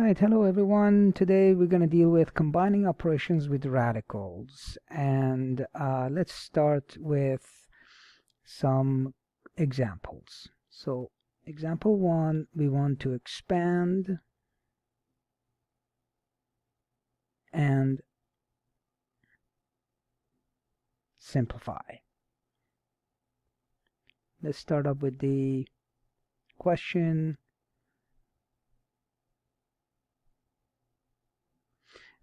Alright, hello everyone. Today we're going to deal with combining operations with radicals. And let's start with some examples. So, example 1, we want to expand and simplify. Let's start up with the question.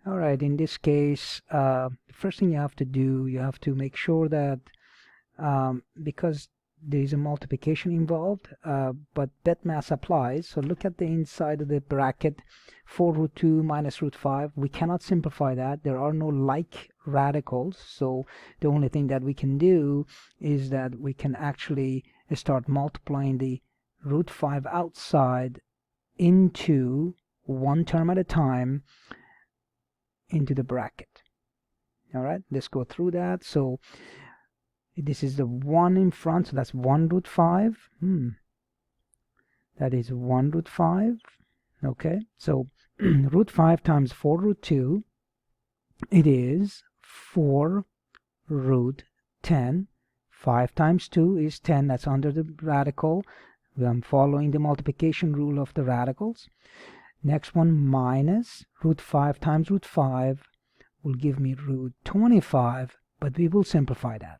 Alright, in this case, the first thing you have to do, you have to make sure that because there is a multiplication involved, but that math applies. So look at the inside of the bracket, 4 root 2 minus root 5. We cannot simplify that. There are no like radicals. So the only thing that we can do is that we can actually start multiplying the root 5 outside into one term at a time into the bracket. All right, let's go through that. So this is the 1 in front, so that's 1 root 5. That is 1 root 5. Okay, so root 5 times 4 root 2, it is 4 root 10. 5 times 2 is 10, that's under the radical. I'm following the multiplication rule of the radicals. Next one, minus root 5 times root 5 will give me root 25, but we will simplify that.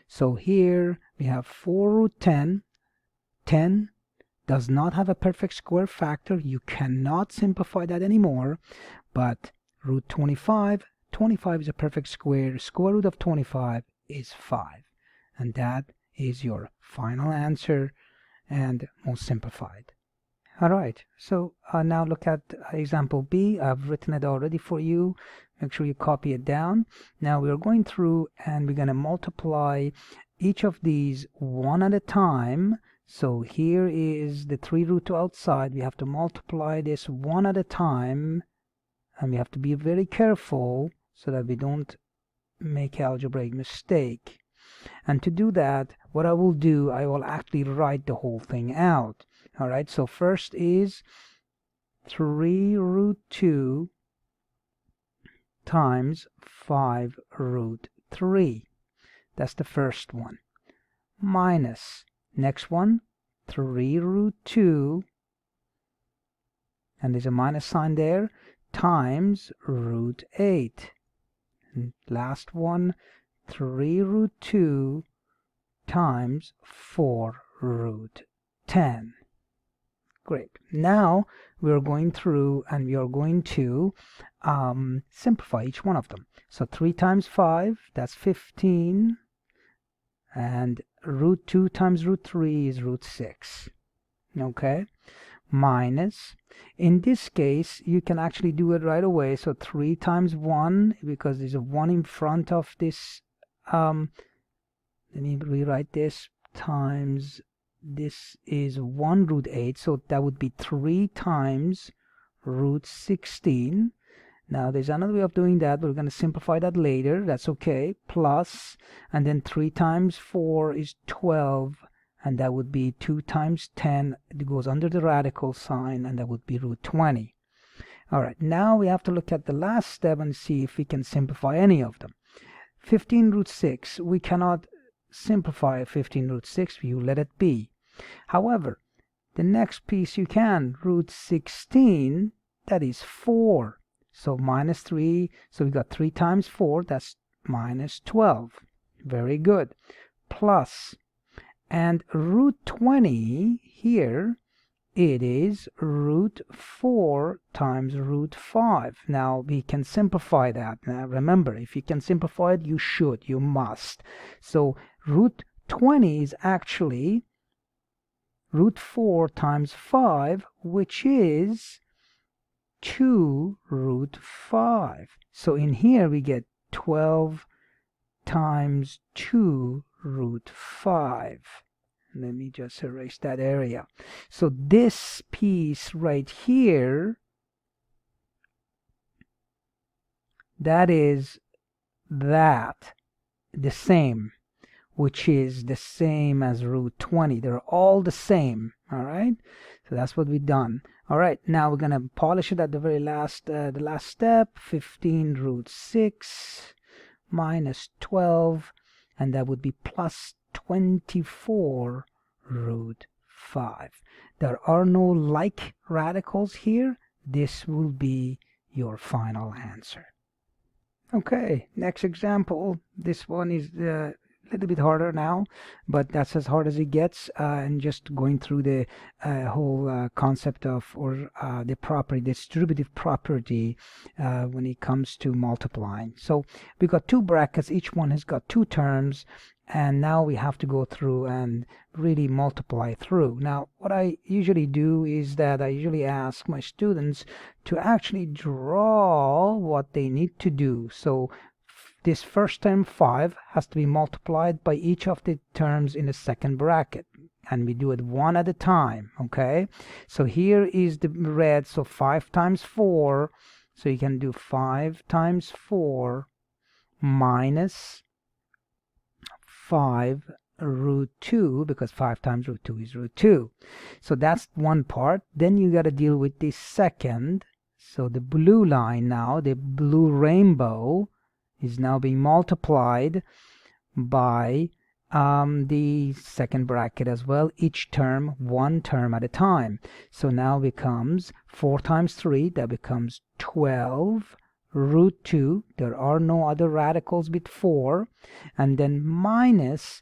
So here we have 4 root 10. 10 does not have a perfect square factor. You cannot simplify that anymore. But root 25, 25 is a perfect square. Square root of 25 is 5. And that is your final answer and most simplified. Alright, so now look at example B. I've written it already for you. Make sure you copy it down. Now we're going through and we're going to multiply each of these one at a time. So here is the 3 root 2 outside. We have to multiply this one at a time. And we have to be very careful so that we don't make algebraic mistake. And to do that, what I will do, I will actually write the whole thing out. Alright, so first is 3 root 2 times 5 root 3. That's the first one. Minus, next one, 3 root 2, and there's a minus sign there, times root 8. And last one, 3 root 2 times 4 root 10. Great. Now we're going through and we are going to simplify each one of them. So 3 times 5, that's 15. And root 2 times root 3 is root 6. Okay. Minus. In this case, you can actually do it right away. So 3 times 1, because there's a 1 in front of this. Let me rewrite this, times this is 1 root 8, so that would be 3 times root 16. Now there's another way of doing that. We're going to simplify that later. That's okay. Plus, and then 3 times 4 is 12, and that would be 2 times 10. It goes under the radical sign, and that would be root 20. All right, now we have to look at the last step and see if we can simplify any of them. 15 root 6, we cannot simplify 15 root 6, you let it be. However, the next piece you can, root 16, that is 4. So minus 3, so we got 3 times 4, that's minus 12. Very good. Plus, and root 20 here, it is root 4 times root 5. Now we can simplify that. Now remember, if you can simplify it, you should, you must. So root 20 is actually root 4 times 5, which is 2 root 5. So in here we get 12 times 2 root 5. Let me just erase that area. So this piece right here, that is that, the same, which is the same as root 20. They're all the same, all right? So that's what we've done. All right, now we're going to polish it at the very last, the last step. 15 root 6 minus 12, and that would be plus 24 root 5. There are no like radicals here. This will be your final answer. Okay, next example. This one is a little bit harder now, but that's as hard as it gets, and just going through the whole concept of, or the property, distributive property, when it comes to multiplying. So we got two brackets, each one has got two terms, and now we have to go through and really multiply through. Now what I usually do is that I usually ask my students to actually draw what they need to do. So this first term 5 has to be multiplied by each of the terms in the second bracket, and we do it one at a time. Okay, so here is the red, so 5 times 4, so you can do 5 times 4 minus 5 root 2, because 5 times root 2 is root 2. So that's one part. Then you got to deal with the second. So the blue line now, the blue rainbow, is now being multiplied by the second bracket as well, each term one term at a time. So now becomes 4 times 3, that becomes 12 root 2. There are no other radicals but 4, and then minus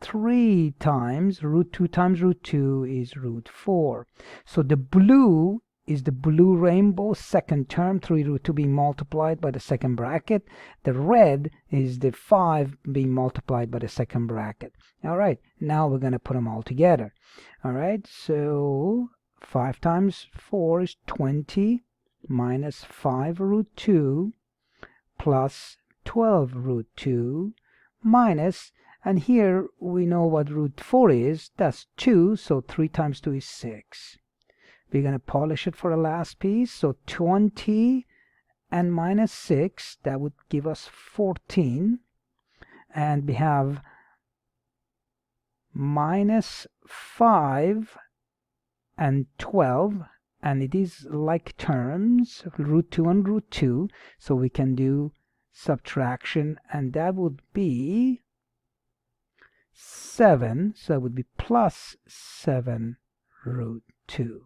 3 times root 2 times root 2 is root 4. So the blue is the blue rainbow second term, 3 root 2 being multiplied by the second bracket. The red is the 5 being multiplied by the second bracket. All right, now we're going to put them all together. All right, so 5 times 4 is 20 minus 5 root 2 plus 12 root 2 minus, and here we know what root 4 is. That's 2, so 3 times 2 is 6. We're going to polish it for the last piece. So 20 and minus 6, that would give us 14. And we have minus 5 and 12. And it is like terms, root 2 and root 2. So we can do subtraction, and that would be 7. So it would be plus 7 root 2.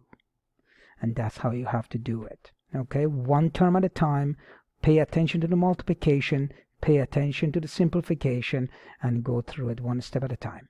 And that's how you have to do it. Okay, one term at a time. Pay attention to the multiplication, pay attention to the simplification, and go through it one step at a time.